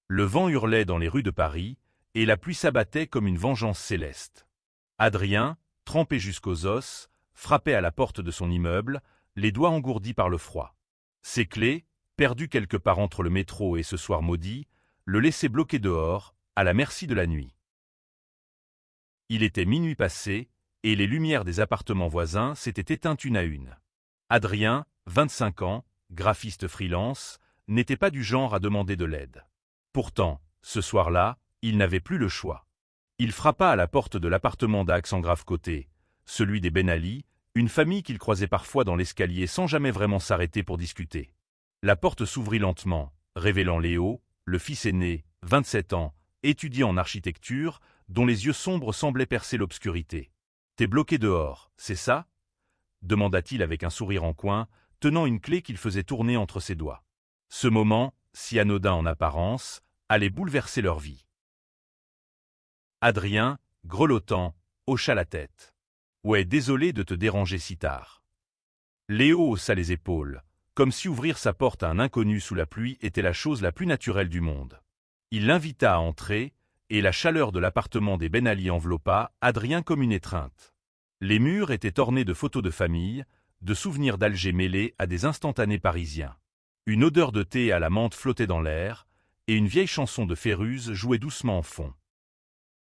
Le vent hurlait dans les rues de Paris, et la pluie s'abattait comme une vengeance céleste. Adrien, trempé jusqu'aux os, frappait à la porte de son immeuble, les doigts engourdis par le froid. Ses clés, perdues quelque part entre le métro et ce soir maudit, le laissaient bloqué dehors, à la merci de la nuit. Il était minuit passé, et les lumières des appartements voisins s'étaient éteintes une à une. Adrien, 25 ans, graphiste freelance, n'était pas du genre à demander de l'aide. Pourtant, ce soir-là, il n'avait plus le choix. Il frappa à la porte de l'appartement d'Aix-en-Grave-Côté, celui des Ben Ali, une famille qu'il croisait parfois dans l'escalier sans jamais vraiment s'arrêter pour discuter. La porte s'ouvrit lentement, révélant Léo, le fils aîné, 27 ans, étudiant en architecture, dont les yeux sombres semblaient percer l'obscurité. « T'es bloqué dehors, c'est ça ?» demanda-t-il avec un sourire en coin, tenant une clé qu'il faisait tourner entre ses doigts. Ce moment, si anodin en apparence, allait bouleverser leur vie. Adrien, grelottant, hocha la tête. « Ouais, désolé de te déranger si tard. » Léo haussa les épaules, comme si ouvrir sa porte à un inconnu sous la pluie était la chose la plus naturelle du monde. Il l'invita à entrer, et la chaleur de l'appartement des Ben Ali enveloppa Adrien comme une étreinte. Les murs étaient ornés de photos de famille, de souvenirs d'Alger mêlés à des instantanés parisiens. Une odeur de thé à la menthe flottait dans l'air, et une vieille chanson de Féruze jouait doucement en fond.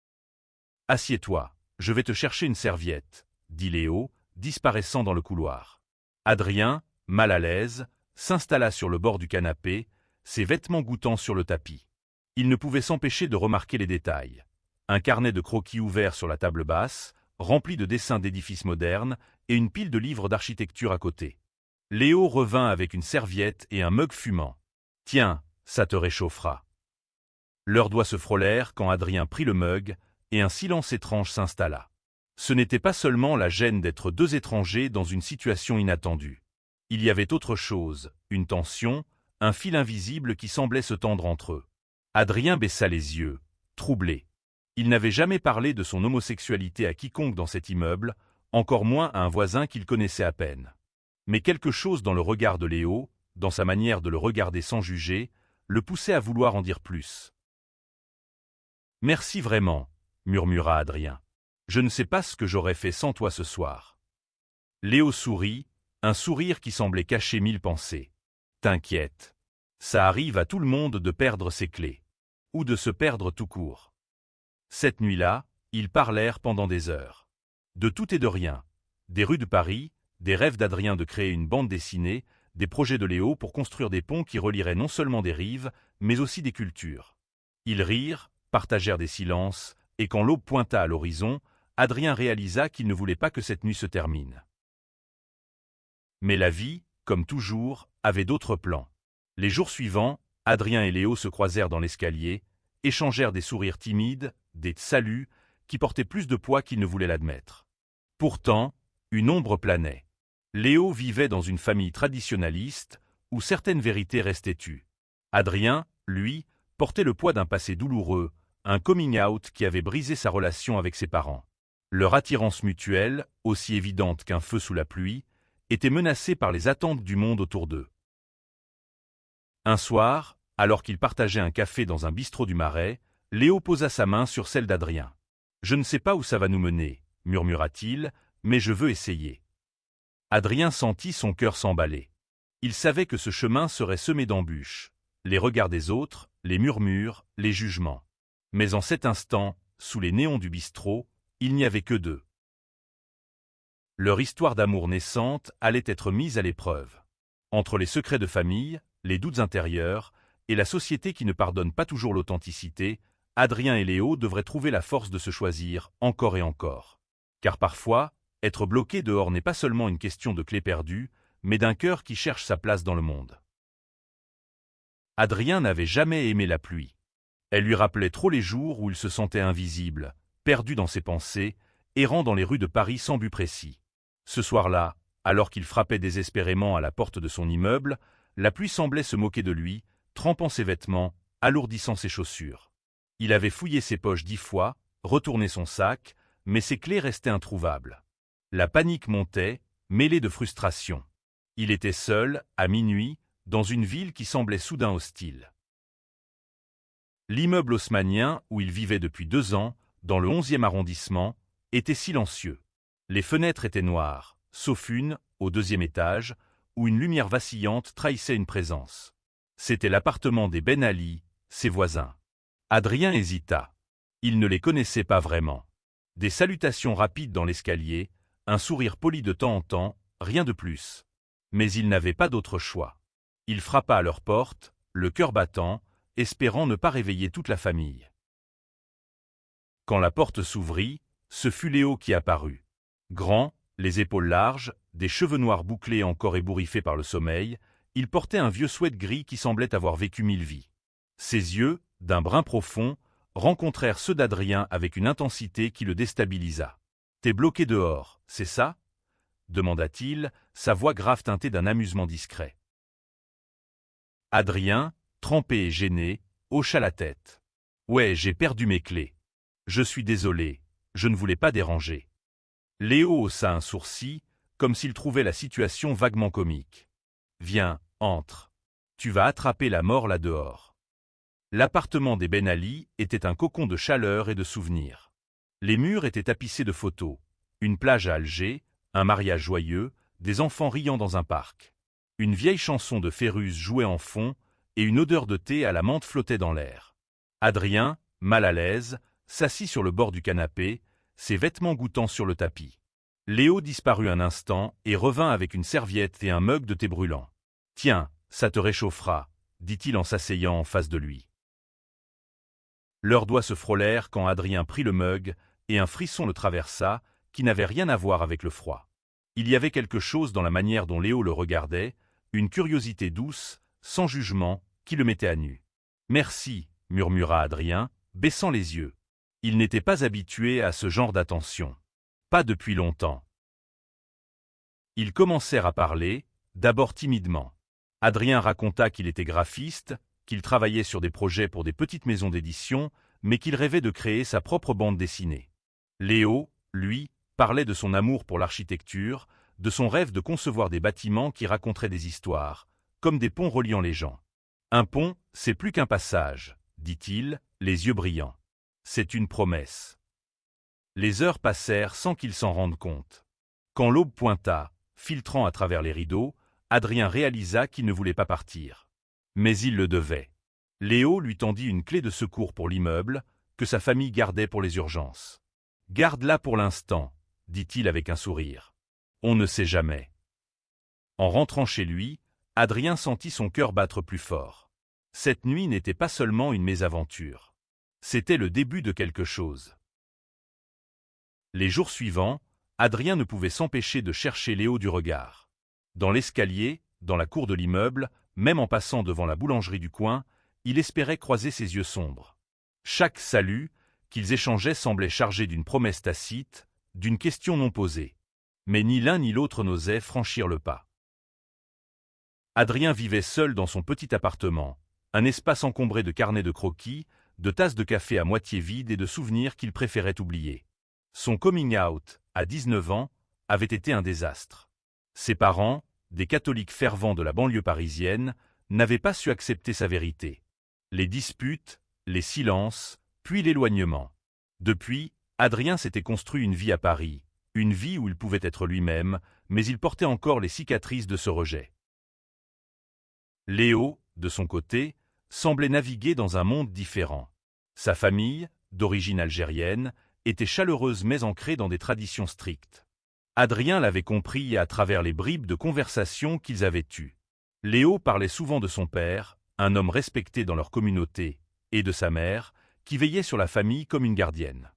« Assieds-toi, je vais te chercher une serviette, » dit Léo, disparaissant dans le couloir. Adrien, mal à l'aise, s'installa sur le bord du canapé, ses vêtements goûtant sur le tapis. Il ne pouvait s'empêcher de remarquer les détails. Un carnet de croquis ouvert sur la table basse, rempli de dessins d'édifices modernes, et une pile de livres d'architecture à côté. Léo revint avec une serviette et un mug fumant. « Tiens, ça te réchauffera. » Leurs doigts se frôlèrent quand Adrien prit le mug, et un silence étrange s'installa. Ce n'était pas seulement la gêne d'être deux étrangers dans une situation inattendue. Il y avait autre chose, une tension, un fil invisible qui semblait se tendre entre eux. Adrien baissa les yeux, troublé. Il n'avait jamais parlé de son homosexualité à quiconque dans cet immeuble, encore moins à un voisin qu'il connaissait à peine. Mais quelque chose dans le regard de Léo, dans sa manière de le regarder sans juger, le poussait à vouloir en dire plus. « Merci vraiment, » murmura Adrien. « Je ne sais pas ce que j'aurais fait sans toi ce soir. » Léo sourit, un sourire qui semblait cacher mille pensées. « T'inquiète. Ça arrive à tout le monde de perdre ses clés. Ou de se perdre tout court. » Cette nuit-là, ils parlèrent pendant des heures. De tout et de rien. Des rues de Paris, des rêves d'Adrien de créer une bande dessinée, des projets de Léo pour construire des ponts qui relieraient non seulement des rives, mais aussi des cultures. Ils rirent, partagèrent des silences, et quand l'aube pointa à l'horizon, Adrien réalisa qu'il ne voulait pas que cette nuit se termine. Mais la vie, comme toujours, avait d'autres plans. Les jours suivants, Adrien et Léo se croisèrent dans l'escalier, échangèrent des sourires timides, des saluts, qui portaient plus de poids qu'ils ne voulaient l'admettre. Pourtant, une ombre planait. Léo vivait dans une famille traditionnaliste, où certaines vérités restaient tues. Adrien, lui, portait le poids d'un passé douloureux, un coming out qui avait brisé sa relation avec ses parents. Leur attirance mutuelle, aussi évidente qu'un feu sous la pluie, était menacée par les attentes du monde autour d'eux. Un soir, alors qu'ils partageaient un café dans un bistrot du Marais, Léo posa sa main sur celle d'Adrien. « Je ne sais pas où ça va nous mener, » murmura-t-il, « mais je veux essayer. » Adrien sentit son cœur s'emballer. Il savait que ce chemin serait semé d'embûches, les regards des autres, les murmures, les jugements. Mais en cet instant, sous les néons du bistrot, il n'y avait que deux. Leur histoire d'amour naissante allait être mise à l'épreuve. Entre les secrets de famille, les doutes intérieurs, et la société qui ne pardonne pas toujours l'authenticité, Adrien et Léo devraient trouver la force de se choisir encore et encore. Car parfois, être bloqué dehors n'est pas seulement une question de clé perdue, mais d'un cœur qui cherche sa place dans le monde. Adrien n'avait jamais aimé la pluie. Elle lui rappelait trop les jours où il se sentait invisible, perdu dans ses pensées, errant dans les rues de Paris sans but précis. Ce soir-là, alors qu'il frappait désespérément à la porte de son immeuble, la pluie semblait se moquer de lui, trempant ses vêtements, alourdissant ses chaussures. Il avait fouillé ses poches 10 fois, retourné son sac, mais ses clés restaient introuvables. La panique montait, mêlée de frustration. Il était seul, à minuit, dans une ville qui semblait soudain hostile. L'immeuble haussmannien, où il vivait depuis 2 ans, dans le 11e arrondissement, était silencieux. Les fenêtres étaient noires, sauf une, au 2e étage, où une lumière vacillante trahissait une présence. C'était l'appartement des Ben Ali, ses voisins. Adrien hésita. Il ne les connaissait pas vraiment. Des salutations rapides dans l'escalier, un sourire poli de temps en temps, rien de plus. Mais il n'avait pas d'autre choix. Il frappa à leur porte, le cœur battant, espérant ne pas réveiller toute la famille. Quand la porte s'ouvrit, ce fut Léo qui apparut. Grand, les épaules larges, des cheveux noirs bouclés encore ébouriffés par le sommeil, il portait un vieux sweat gris qui semblait avoir vécu 1000 vies. Ses yeux, d'un brun profond, rencontrèrent ceux d'Adrien avec une intensité qui le déstabilisa. « T'es bloqué dehors, c'est ça ?» demanda-t-il, sa voix grave teintée d'un amusement discret. Adrien, trempé et gêné, hocha la tête. « Ouais, j'ai perdu mes clés. Je suis désolé, je ne voulais pas déranger. » Léo haussa un sourcil, comme s'il trouvait la situation vaguement comique. « Viens, entre. Tu vas attraper la mort là-dehors. » L'appartement des Ben Ali était un cocon de chaleur et de souvenirs. Les murs étaient tapissés de photos, une plage à Alger, un mariage joyeux, des enfants riant dans un parc. Une vieille chanson de Phéruze jouait en fond, et une odeur de thé à la menthe flottait dans l'air. Adrien, mal à l'aise, s'assit sur le bord du canapé, ses vêtements goûtant sur le tapis. Léo disparut un instant et revint avec une serviette et un mug de thé brûlant. « Tiens, ça te réchauffera, » dit-il en s'asseyant en face de lui. Leurs doigts se frôlèrent quand Adrien prit le mug, et un frisson le traversa, qui n'avait rien à voir avec le froid. Il y avait quelque chose dans la manière dont Léo le regardait, une curiosité douce, sans jugement, qui le mettait à nu. « Merci, » murmura Adrien, baissant les yeux. Il n'était pas habitué à ce genre d'attention. Pas depuis longtemps. Ils commencèrent à parler, d'abord timidement. Adrien raconta qu'il était graphiste, qu'il travaillait sur des projets pour des petites maisons d'édition, mais qu'il rêvait de créer sa propre bande dessinée. Léo, lui, parlait de son amour pour l'architecture, de son rêve de concevoir des bâtiments qui raconteraient des histoires, comme des ponts reliant les gens. « Un pont, c'est plus qu'un passage, » dit-il, les yeux brillants. « C'est une promesse. » Les heures passèrent sans qu'ils s'en rendent compte. Quand l'aube pointa, filtrant à travers les rideaux, Adrien réalisa qu'il ne voulait pas partir. Mais il le devait. Léo lui tendit une clé de secours pour l'immeuble, que sa famille gardait pour les urgences. « Garde-la pour l'instant, » dit-il avec un sourire. « On ne sait jamais. » En rentrant chez lui, Adrien sentit son cœur battre plus fort. Cette nuit n'était pas seulement une mésaventure. C'était le début de quelque chose. Les jours suivants, Adrien ne pouvait s'empêcher de chercher Léo du regard. Dans l'escalier, dans la cour de l'immeuble, même en passant devant la boulangerie du coin, il espérait croiser ses yeux sombres. Chaque salut qu'ils échangeaient semblait chargé d'une promesse tacite, d'une question non posée. Mais ni l'un ni l'autre n'osait franchir le pas. Adrien vivait seul dans son petit appartement, un espace encombré de carnets de croquis, de tasses de café à moitié vides et de souvenirs qu'il préférait oublier. Son coming out, à 19 ans, avait été un désastre. Ses parents, des catholiques fervents de la banlieue parisienne, n'avaient pas su accepter sa vérité. Les disputes, les silences, puis l'éloignement. Depuis, Adrien s'était construit une vie à Paris, une vie où il pouvait être lui-même, mais il portait encore les cicatrices de ce rejet. Léo, de son côté, semblait naviguer dans un monde différent. Sa famille, d'origine algérienne, était chaleureuse mais ancrée dans des traditions strictes. Adrien l'avait compris à travers les bribes de conversation qu'ils avaient eues. Léo parlait souvent de son père, un homme respecté dans leur communauté, et de sa mère, qui veillait sur la famille comme une gardienne.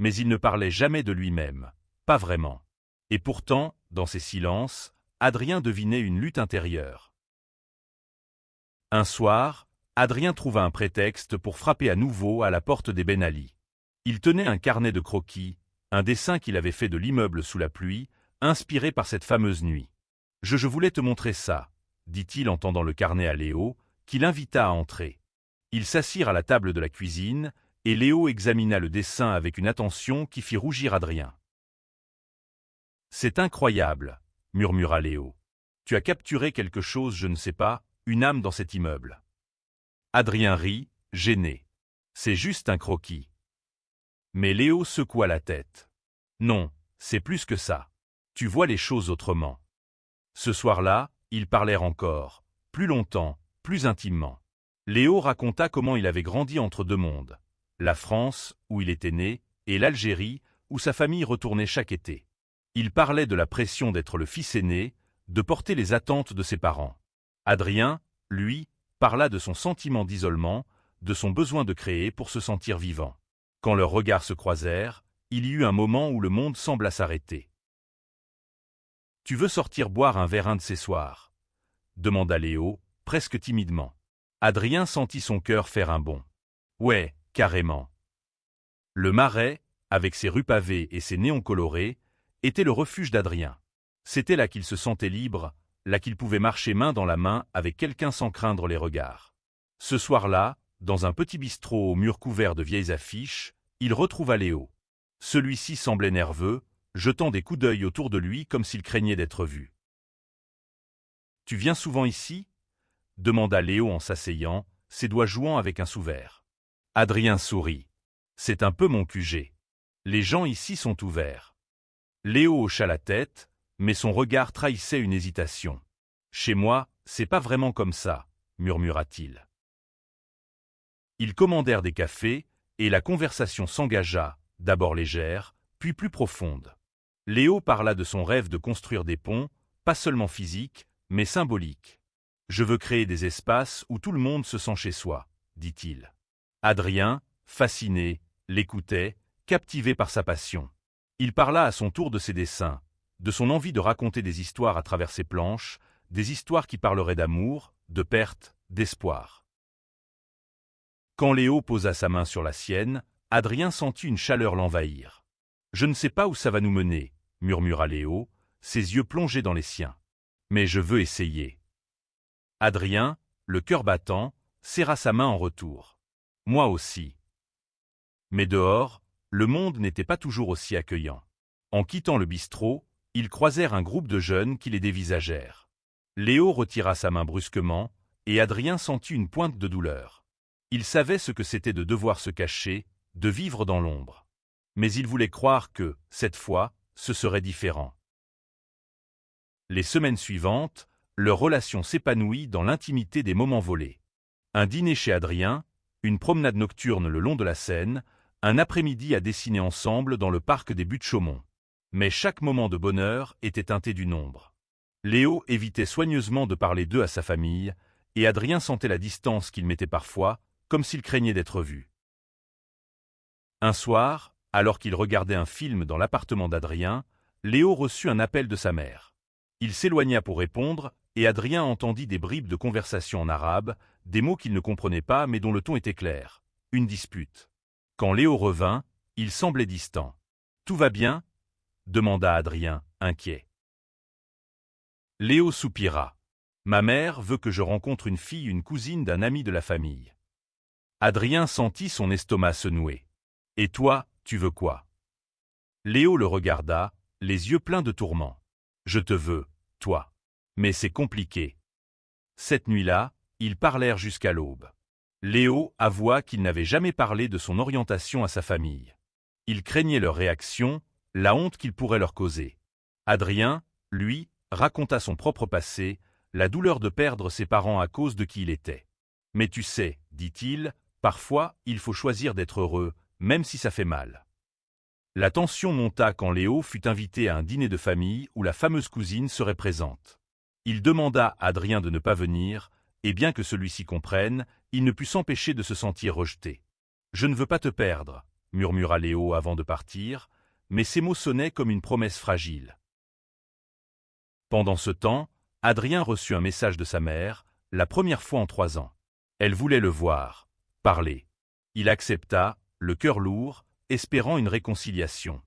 Mais il ne parlait jamais de lui-même, pas vraiment. Et pourtant, dans ces silences, Adrien devinait une lutte intérieure. Un soir, Adrien trouva un prétexte pour frapper à nouveau à la porte des Ben Ali. Il tenait un carnet de croquis, un dessin qu'il avait fait de l'immeuble sous la pluie, inspiré par cette fameuse nuit. « Je voulais te montrer ça », dit-il en tendant le carnet à Léo, qui l'invita à entrer. Ils s'assirent à la table de la cuisine, et Léo examina le dessin avec une attention qui fit rougir Adrien. « C'est incroyable, » murmura Léo. « Tu as capturé quelque chose, je ne sais pas, une âme dans cet immeuble. » Adrien rit, gêné. C'est juste un croquis. Mais Léo secoua la tête. Non, c'est plus que ça. Tu vois les choses autrement. Ce soir-là, ils parlèrent encore, plus longtemps, plus intimement. Léo raconta comment il avait grandi entre deux mondes, la France, où il était né, et l'Algérie, où sa famille retournait chaque été. Il parlait de la pression d'être le fils aîné, de porter les attentes de ses parents. Adrien, lui, parla de son sentiment d'isolement, de son besoin de créer pour se sentir vivant. Quand leurs regards se croisèrent, il y eut un moment où le monde sembla s'arrêter. « Tu veux sortir boire un verre un de ces soirs ?» demanda Léo, presque timidement. Adrien sentit son cœur faire un bond. « Ouais, carrément. » Le Marais, avec ses rues pavées et ses néons colorés, était le refuge d'Adrien. C'était là qu'il se sentait libre, là qu'il pouvait marcher main dans la main avec quelqu'un sans craindre les regards. Ce soir-là, dans un petit bistrot aux murs couverts de vieilles affiches, il retrouva Léo. Celui-ci semblait nerveux, jetant des coups d'œil autour de lui comme s'il craignait d'être vu. « Tu viens souvent ici ?» demanda Léo en s'asseyant, ses doigts jouant avec un sous-verre. Adrien sourit. « C'est un peu mon QG. Les gens ici sont ouverts. » Léo hocha la tête, mais son regard trahissait une hésitation. « Chez moi, c'est pas vraiment comme ça, » murmura-t-il. Ils commandèrent des cafés, et la conversation s'engagea, d'abord légère, puis plus profonde. Léo parla de son rêve de construire des ponts, pas seulement physiques, mais symboliques. « Je veux créer des espaces où tout le monde se sent chez soi », dit-il. Adrien, fasciné, l'écoutait, captivé par sa passion. Il parla à son tour de ses dessins, de son envie de raconter des histoires à travers ses planches, des histoires qui parleraient d'amour, de perte, d'espoir. Quand Léo posa sa main sur la sienne, Adrien sentit une chaleur l'envahir. « Je ne sais pas où ça va nous mener », murmura Léo, ses yeux plongés dans les siens. « Mais je veux essayer. » Adrien, le cœur battant, serra sa main en retour. « Moi aussi. » Mais dehors, le monde n'était pas toujours aussi accueillant. En quittant le bistrot, ils croisèrent un groupe de jeunes qui les dévisagèrent. Léo retira sa main brusquement, et Adrien sentit une pointe de douleur. Il savait ce que c'était de devoir se cacher, de vivre dans l'ombre. Mais il voulait croire que, cette fois, ce serait différent. Les semaines suivantes, leur relation s'épanouit dans l'intimité des moments volés. Un dîner chez Adrien, une promenade nocturne le long de la Seine, un après-midi à dessiner ensemble dans le parc des Buttes-Chaumont. Mais chaque moment de bonheur était teinté d'une ombre. Léo évitait soigneusement de parler d'eux à sa famille, et Adrien sentait la distance qu'il mettait parfois, comme s'il craignait d'être vu. Un soir, alors qu'il regardait un film dans l'appartement d'Adrien, Léo reçut un appel de sa mère. Il s'éloigna pour répondre, et Adrien entendit des bribes de conversation en arabe, des mots qu'il ne comprenait pas mais dont le ton était clair. Une dispute. Quand Léo revint, il semblait distant. « Tout va bien ?» demanda Adrien, inquiet. Léo soupira. « Ma mère veut que je rencontre une cousine d'un ami de la famille. » Adrien sentit son estomac se nouer. « Et toi, tu veux quoi ?» Léo le regarda, les yeux pleins de tourment. « Je te veux, toi. Mais c'est compliqué. » Cette nuit-là, ils parlèrent jusqu'à l'aube. Léo avoua qu'il n'avait jamais parlé de son orientation à sa famille. Il craignait leur réaction, la honte qu'il pourrait leur causer. Adrien, lui, raconta son propre passé, la douleur de perdre ses parents à cause de qui il était. « Mais tu sais, dit-il, parfois il faut choisir d'être heureux, même si ça fait mal. » La tension monta quand Léo fut invité à un dîner de famille où la fameuse cousine serait présente. Il demanda à Adrien de ne pas venir, et bien que celui-ci comprenne, il ne put s'empêcher de se sentir rejeté. « Je ne veux pas te perdre », murmura Léo avant de partir, mais ces mots sonnaient comme une promesse fragile. Pendant ce temps, Adrien reçut un message de sa mère, la première fois en 3 ans. Elle voulait le voir, parler. Il accepta, le cœur lourd, espérant une réconciliation.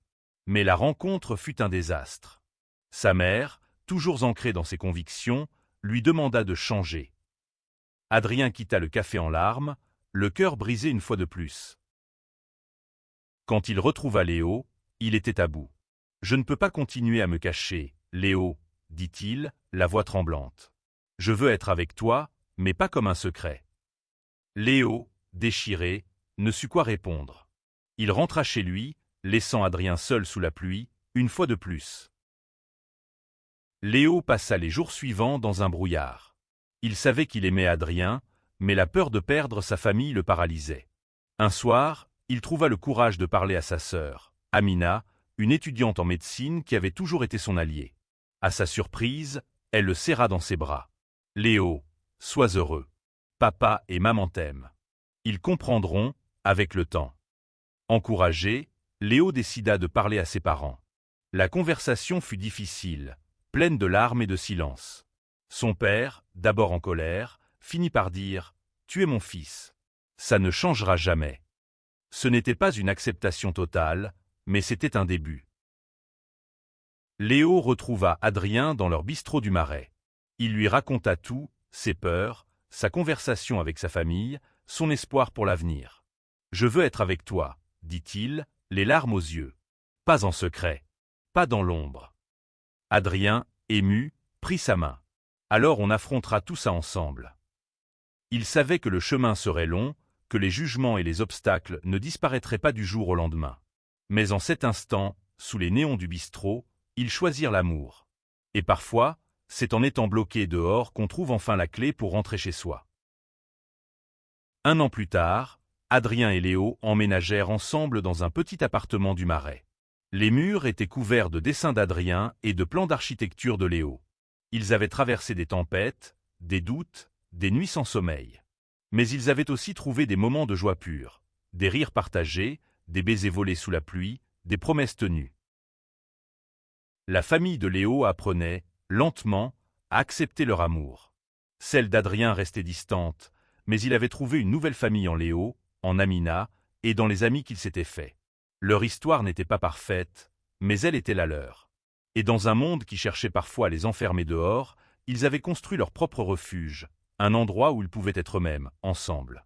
Mais la rencontre fut un désastre. Sa mère, toujours ancrée dans ses convictions, lui demanda de changer. Adrien quitta le café en larmes, le cœur brisé une fois de plus. Quand il retrouva Léo, il était à bout. « Je ne peux pas continuer à me cacher, Léo, » dit-il, la voix tremblante. « Je veux être avec toi, mais pas comme un secret. » Léo, déchiré, ne sut quoi répondre. Il rentra chez lui, laissant Adrien seul sous la pluie, une fois de plus. Léo passa les jours suivants dans un brouillard. Il savait qu'il aimait Adrien, mais la peur de perdre sa famille le paralysait. Un soir, il trouva le courage de parler à sa sœur, Amina, une étudiante en médecine qui avait toujours été son alliée. À sa surprise, elle le serra dans ses bras. « Léo, sois heureux. Papa et maman t'aiment. Ils comprendront, avec le temps. » Encouragé, Léo décida de parler à ses parents. La conversation fut difficile, pleine de larmes et de silence. Son père, d'abord en colère, finit par dire « Tu es mon fils. Ça ne changera jamais. » Ce n'était pas une acceptation totale, mais c'était un début. Léo retrouva Adrien dans leur bistrot du Marais. Il lui raconta tout, ses peurs, sa conversation avec sa famille, son espoir pour l'avenir. « Je veux être avec toi, » dit-il, les larmes aux yeux. Pas en secret, pas dans l'ombre. Adrien, ému, prit sa main. Alors on affrontera tout ça ensemble. Il savait que le chemin serait long, que les jugements et les obstacles ne disparaîtraient pas du jour au lendemain. Mais en cet instant, sous les néons du bistrot, ils choisirent l'amour. Et parfois, c'est en étant bloqué dehors qu'on trouve enfin la clé pour rentrer chez soi. 1 an plus tard, Adrien et Léo emménagèrent ensemble dans un petit appartement du Marais. Les murs étaient couverts de dessins d'Adrien et de plans d'architecture de Léo. Ils avaient traversé des tempêtes, des doutes, des nuits sans sommeil. Mais ils avaient aussi trouvé des moments de joie pure, des rires partagés, des baisers volés sous la pluie, des promesses tenues. La famille de Léo apprenait, lentement, à accepter leur amour. Celle d'Adrien restait distante, mais il avait trouvé une nouvelle famille en Léo, en Amina, et dans les amis qu'il s'était faits. Leur histoire n'était pas parfaite, mais elle était la leur. Et dans un monde qui cherchait parfois à les enfermer dehors, ils avaient construit leur propre refuge, un endroit où ils pouvaient être eux-mêmes, ensemble.